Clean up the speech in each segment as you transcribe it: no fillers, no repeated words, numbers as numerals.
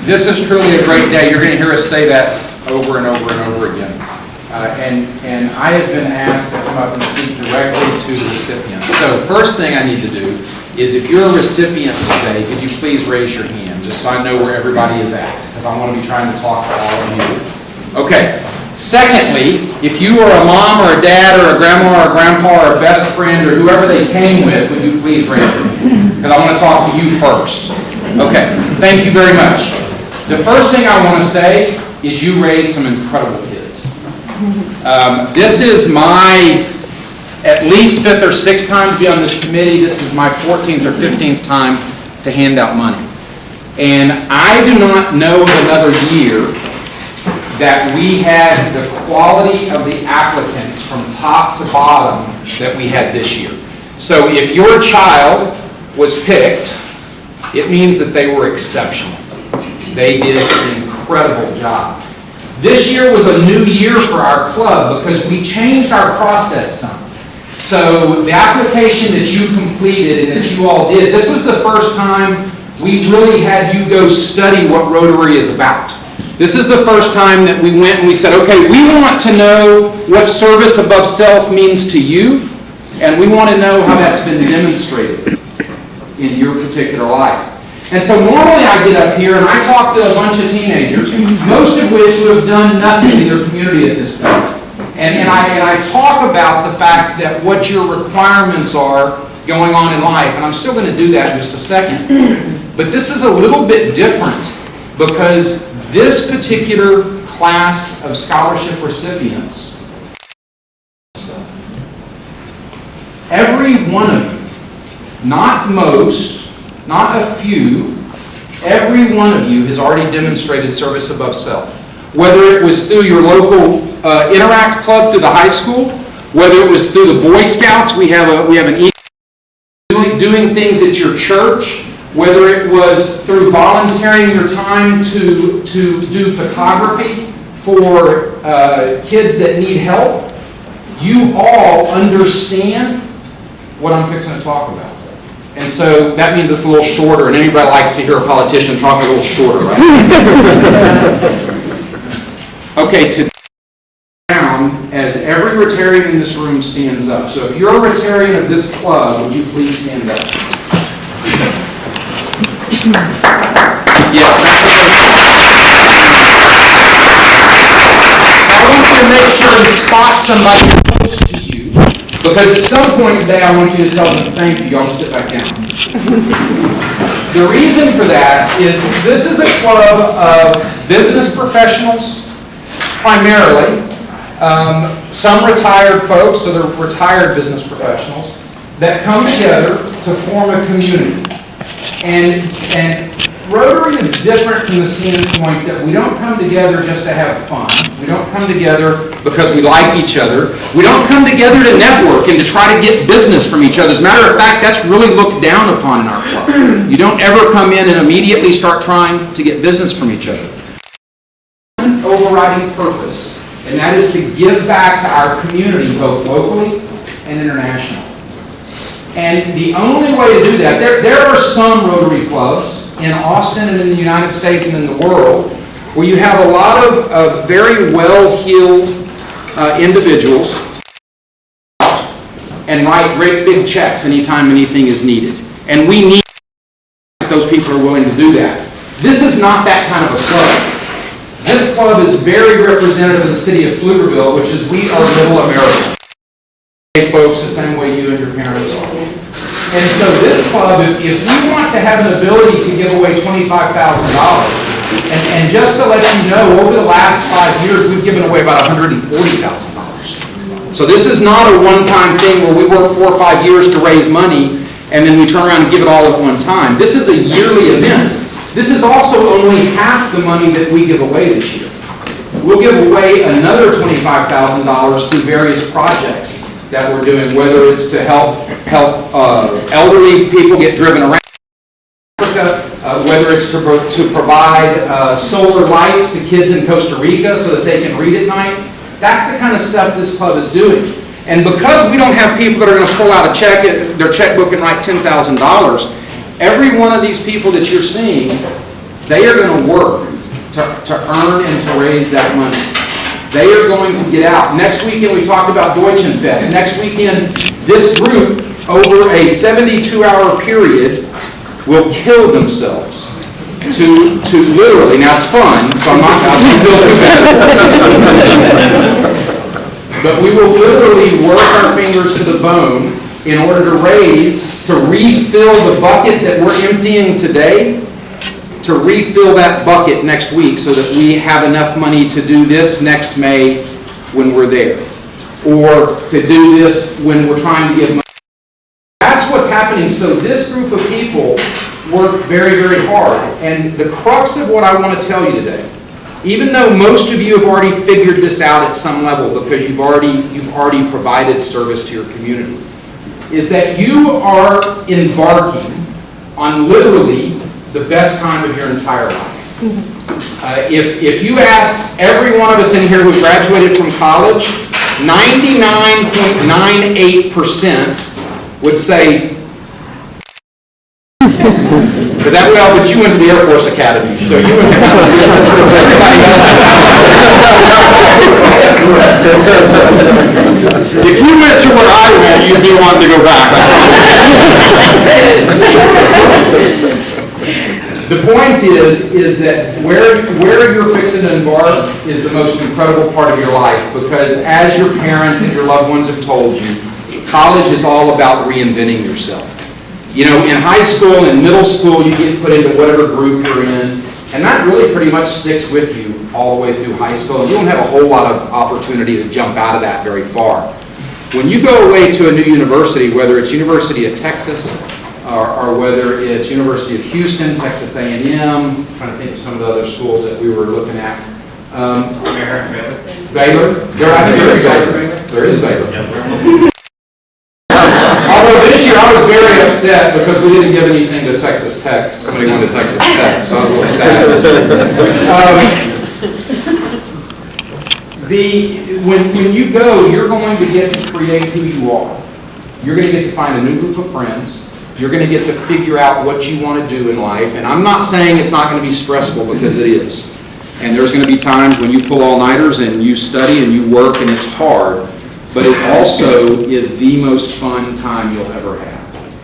This is truly a great day. You're going to hear us say that over and over and over again. And I have been asked to come up and speak directly to the recipients. So first thing I need to do is, if you're a recipient today, could you please raise your hand, just so I know where everybody is at, because I want to be trying to talk to all of you. Okay. Secondly, if you are a mom or a dad or a grandma or a grandpa or a best friend or whoever they came with, would you please raise your hand? Because I want to talk to you first. Okay. Thank you very much. The first thing I want to say is you raised some incredible kids. This is my at least 5th or 6th time to be on this committee. This is my 14th or 15th time to hand out money. And I do not know of another year that we had the quality of the applicants from top to bottom that we had this year. So if your child was picked, it means that they were exceptional. They did an incredible job. This year was a new year for our club because we changed our process some. So the application that you completed and that you all did, this was the first time we really had you go study what Rotary is about. This is the first time that we went and we said, okay, we want to know what service above self means to you, and we want to know how that's been demonstrated in your particular life. And so normally I get up here and I talk to a bunch of teenagers, most of which who have done nothing in their community at this point. And I talk about the fact that what your requirements are going on in life, and I'm still going to do that in just a second. But this is a little bit different because this particular class of scholarship recipients, every one of you, not most, not a few, every one of you has already demonstrated service above self. Whether it was through your local Interact Club through the high school, whether it was through the Boy Scouts, we have an doing things at your church, whether it was through volunteering your time to do photography for kids that need help, you all understand what I'm fixing to talk about. And so that means it's a little shorter, and anybody likes to hear a politician talk a little shorter, right? Okay, to down as every Rotarian in this room stands up. So if you're a Rotarian of this club, would you please stand up? Yes. I want you to make sure to spot somebody close to you, because at some point today I want you to tell them thank you. Y'all sit back down. The reason for that is this is a club of business professionals, primarily. Some retired folks, so they're retired business professionals, that come together to form a community. And Rotary is different from the standpoint that we don't come together just to have fun. We don't come together because we like each other. We don't come together to network and to try to get business from each other. As a matter of fact, that's really looked down upon in our club. You don't ever come in and immediately start trying to get business from each other. One overriding purpose, and that is to give back to our community, both locally and internationally. And the only way to do that, there are some Rotary clubs in Austin and in the United States and in the world where you have a lot of very well-heeled individuals and write great big checks anytime anything is needed. And we need those people are willing to do that. This is not that kind of a club. This club is very representative of the city of Pflugerville, which is we are middle America. Hey folks, the same way you and your parents are. And so this club, if we want to have an ability to give away $25,000, and just to let you know, over the last 5 years, we've given away about $140,000. So this is not a one-time thing where we work 4 or 5 years to raise money, and then we turn around and give it all at one time. This is a yearly event. This is also only half the money that we give away this year. We'll give away another $25,000 through various projects that we're doing, whether it's to help elderly people get driven around Africa, whether it's to provide solar lights to kids in Costa Rica so that they can read at night. That's the kind of stuff this club is doing. And because we don't have people that are going to pull out a check, their checkbook and write $10,000, every one of these people that you're seeing, They are going to work to earn and to raise that money. They are going to get out. Next weekend, we talked about Deutschenfest. Next weekend, this group, over a 72-hour period, will kill themselves to literally, now it's fun, so I'm not going to feel too bad. But we will literally work our fingers to the bone in order to refill the bucket that we're emptying today, to refill that bucket next week so that we have enough money to do this next May when we're there, or to do this when we're trying to give money. That's what's happening. So this group of people work very, very hard. And the crux of what I want to tell you today, even though most of you have already figured this out at some level because you've already provided service to your community, is that you are embarking on literally the best time of your entire life. If you asked every one of us in here who graduated from college, 99.98% would say, because that well, but you went to the Air Force Academy, so you went to everybody else. If you went to where I went, you'd be wanting to go back. The point is that where you're fixing to embark is the most incredible part of your life, because as your parents and your loved ones have told you, college is all about reinventing yourself. You know, in high school and middle school, you get put into whatever group you're in, and that really pretty much sticks with you all the way through high school. And you don't have a whole lot of opportunity to jump out of that very far. When you go away to a new university, whether it's University of Texas, or whether it's University of Houston, Texas A&M, I'm trying to think of some of the other schools that we were looking at. Baylor? I think there is Baylor. There is Baylor. Although this year I was very upset because we didn't give anything to Texas Tech. Somebody went to Texas Tech, so I was a little sad. When you go, you're going to get to create who you are. You're going to get to find a new group of friends. You're going to get to figure out what you want to do in life. And I'm not saying it's not going to be stressful, because it is. And there's going to be times when you pull all-nighters and you study and you work and it's hard. But it also is the most fun time you'll ever have.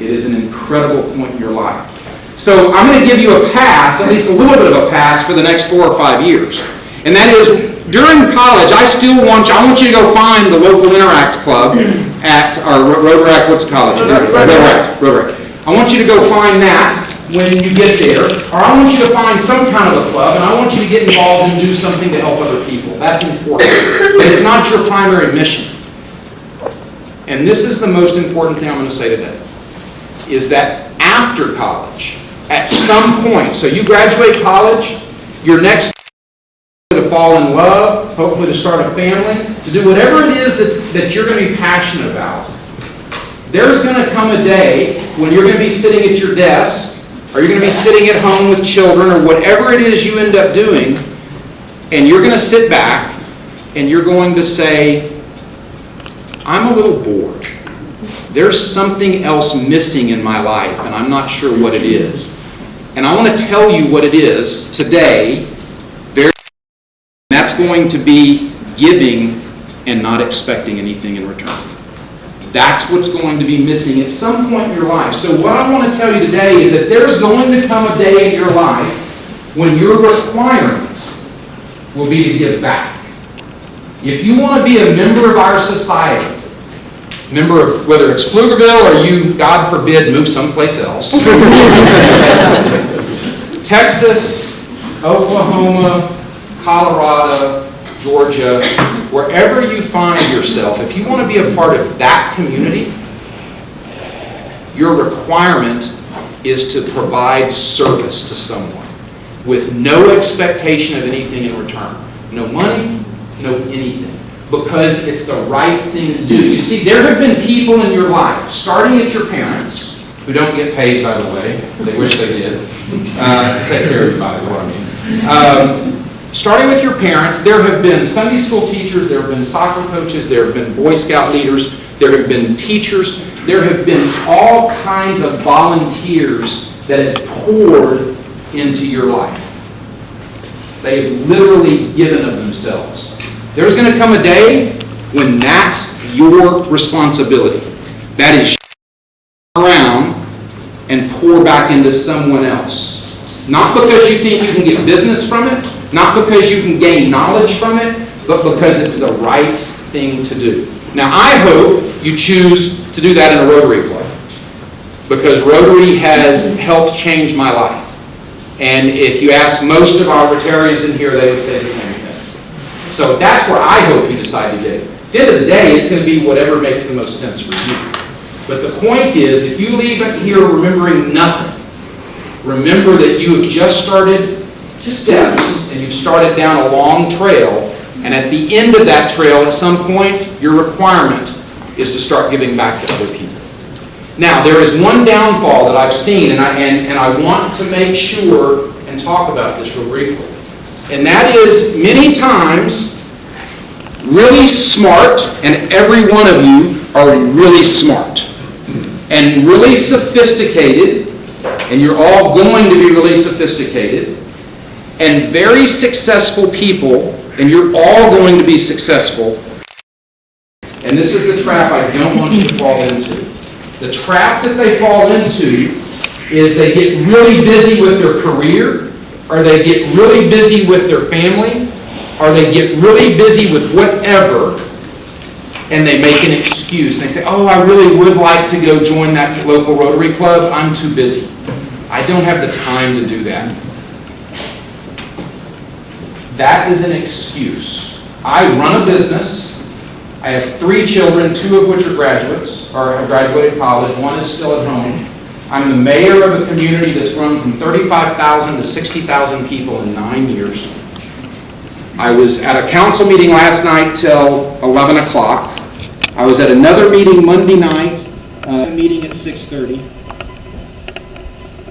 It is an incredible point in your life. So I'm going to give you a pass, at least a little bit of a pass, for the next 4 or 5 years. And that is, during college, I want you to go find the local Interact Club at our Rotary, what's the college? Rotary. I want you to go find that when you get there, or I want you to find some kind of a club, and I want you to get involved and do something to help other people. That's important. But it's not your primary mission. And this is the most important thing I'm going to say today, is that after college, at some point, so you graduate college, your next to fall in love, hopefully to start a family, to do whatever it is that you're going to be passionate about. There's going to come a day when you're going to be sitting at your desk, or you're going to be sitting at home with children, or whatever it is you end up doing, and you're going to sit back and you're going to say, I'm a little bored. There's something else missing in my life, and I'm not sure what it is. And I want to tell you what it is today. That's going to be giving and not expecting anything in return. That's what's going to be missing at some point in your life. So what I want to tell you today is that there's going to come a day in your life when your requirement will be to give back. If you want to be a member of our society, member of whether it's Pflugerville or you, God forbid, move someplace else, Texas, Oklahoma, Colorado, Georgia, wherever you find yourself, if you want to be a part of that community, your requirement is to provide service to someone with no expectation of anything in return. No money, no anything. Because it's the right thing to do. You see, there have been people in your life, starting at your parents, who don't get paid, by the way. They wish they did. To take care of you, by the way. Starting with your parents, there have been Sunday school teachers, there have been soccer coaches, there have been Boy Scout leaders, there have been teachers, there have been all kinds of volunteers that have poured into your life. They have literally given of themselves. There's going to come a day when that's your responsibility. That is around and pour back into someone else. Not because you think you can get business from it, not because you can gain knowledge from it, but because it's the right thing to do. Now, I hope you choose to do that in a Rotary Club, because Rotary has helped change my life. And if you ask most of our Rotarians in here, they would say the same thing. So that's where I hope you decide to get it. At the end of the day, it's going to be whatever makes the most sense for you. But the point is, if you leave it here remembering nothing, remember that you have just started steps and you've started down a long trail, and at the end of that trail, at some point, your requirement is to start giving back to other people. Now, there is one downfall that I've seen, and I want to make sure and talk about this real briefly. And that is, many times, really smart, and every one of you are really smart, and really sophisticated, and you're all going to be really sophisticated, and very successful people, and you're all going to be successful. And this is the trap I don't want you to fall into. The trap that they fall into is they get really busy with their career, or they get really busy with their family, or they get really busy with whatever, and they make an excuse. And they say, oh, I really would like to go join that local Rotary Club. I'm too busy. I don't have the time to do that. That is an excuse. I run a business. I have 3 children, 2 of which are graduates, or have graduated college. 1 is still at home. I'm the mayor of a community that's grown from 35,000 to 60,000 people in 9 years. I was at a council meeting last night till 11 o'clock. I was at another meeting Monday night, meeting at 6:30.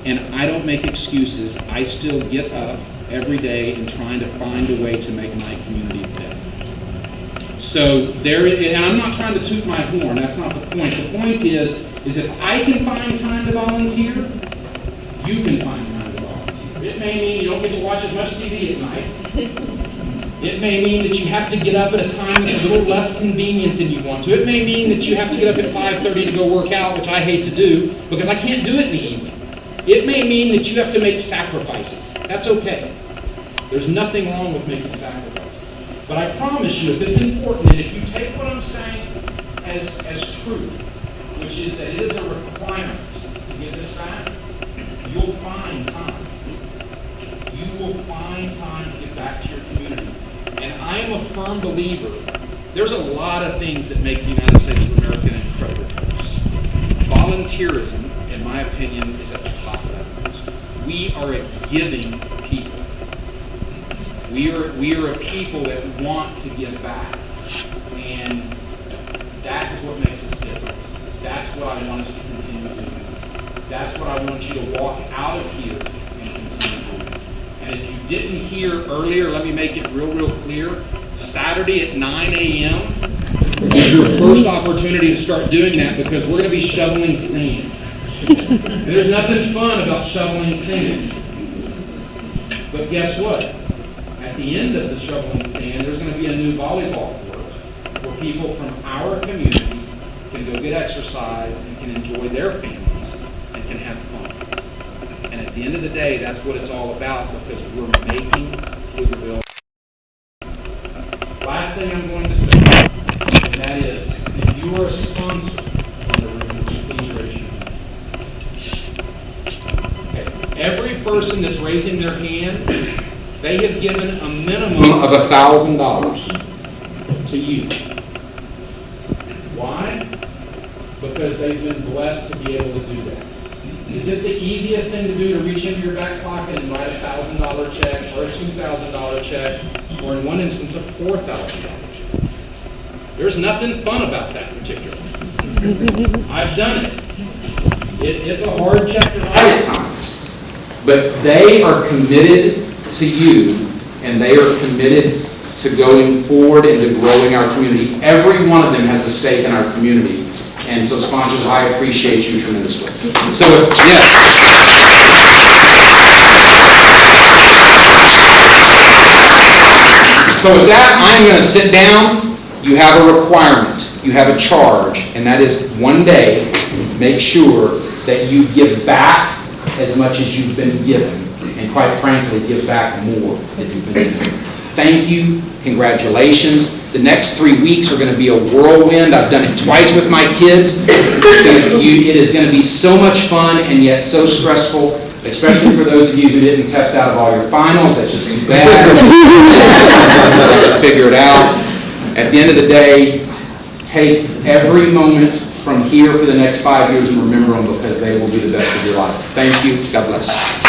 And I don't make excuses. I still get up every day and trying to find a way to make my community better. So there, and I'm not trying to toot my horn, that's not the point. The point is if I can find time to volunteer, you can find time to volunteer. It may mean you don't get to watch as much TV at night. It may mean that you have to get up at a time that's a little less convenient than you want to. It may mean that you have to get up at 5:30 to go work out, which I hate to do because I can't do it in the evening. It may mean that you have to make sacrifices. That's okay. There's nothing wrong with making sacrifices. But I promise you, if it's important, and if you take what I'm saying as true, which is that it is a requirement to give this back, you'll find time. You will find time to give back to your community. And I am a firm believer, there's a lot of things that make the United States of America an incredible place. Volunteerism, in my opinion, is at the top of that list. We are a giving people. We are a people that want to give back. And that is what makes us different. That's what I want us to continue doing. That's what I want you to walk out of here and continue doing. And if you didn't hear earlier, let me make it real clear. Saturday at 9 a.m. is your first opportunity to start doing that because we're going to be shoveling sand. And there's nothing fun about shoveling sand. But guess what? At the end of the shoveling sand, there's going to be a new volleyball court where people from our community can go get exercise and can enjoy their families and can have fun. And at the end of the day, that's what it's all about because we're making Pflugerville. Last thing I'm going to say, and that is, if you are a sponsor on the room, please raise your hand. Okay. Every person that's raising their hand, they have given a minimum of $1,000 to you. Why? Because they've been blessed to be able to do that. Is it the easiest thing to do to reach into your back pocket and write a $1,000 check or a $2,000 check or in one instance a $4,000 check? There's nothing fun about that particularly. I've done it. It's a hard check to write at times. But they are committed to you and they are committed to going forward and to growing our community. Every one of them has a stake in our community. And so sponsors, I appreciate you tremendously. So, yes. So with that, I'm going to sit down. You have a requirement, you have a charge, and that is one day, make sure that you give back as much as you've been given, and quite frankly, give back more than you've been given. Thank you, congratulations. The next 3 weeks are going to be a whirlwind. I've done it twice with my kids. It is going to be so much fun and yet so stressful, especially for those of you who didn't test out of all your finals. That's just too bad. Figure it out. At the end of the day, take every moment from here for the next 5 years and remember them, because they will be the best of your life. Thank you. God bless.